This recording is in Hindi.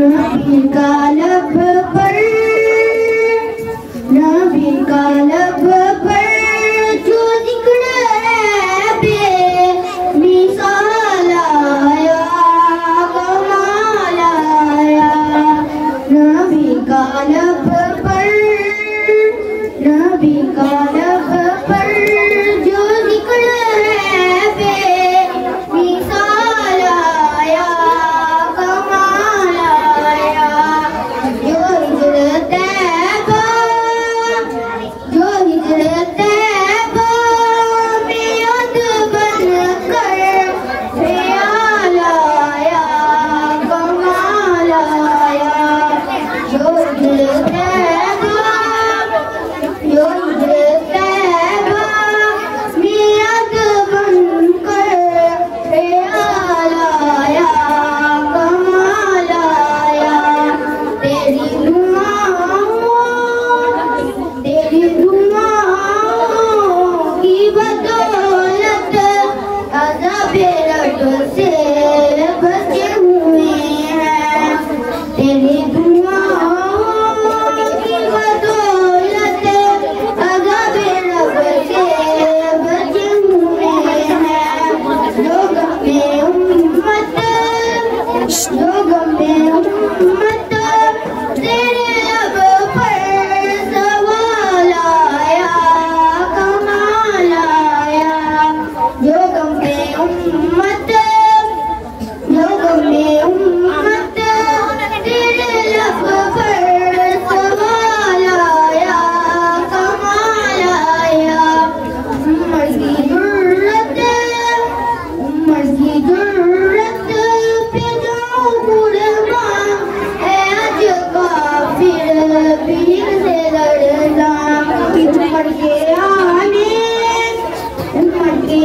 नबी का लब पर, नबी का लब पर जो निकले बेमिसाल आया, कमाल आया। नबी का लब पर, नबी का लब पर जो निकले बेमिसाल आया, कमाल आया। जो हिजरत तैबा, जो हिजरत तैबा में याद बनकर ख्याल आया, कमाल आया। जो हिजरत तैबा, जो हिजरत तैबा में याद बनकर ख्याल आया, कमाल आया। तेरी दुआओं की बदौलत अज़ाबे रब से बचे हुए हैं। तेरी दुआओं की बदौलत अज़ाबे रब से बचे हुए हैं। जो गमे उम्मत, जो गमे उम्मत तेरे लब पर सवाल आया, कमाल आया। जो गमे उम्मत, जो गमे उम्मत तेरे लब पर सवाल आया, कमाल आया। उम्र की ज़रूरत, उम्र की ज़रूरत पे जाऊं कुर्बान है आज काफिर पीर से लड़ना। उम्र के आने, उम्र के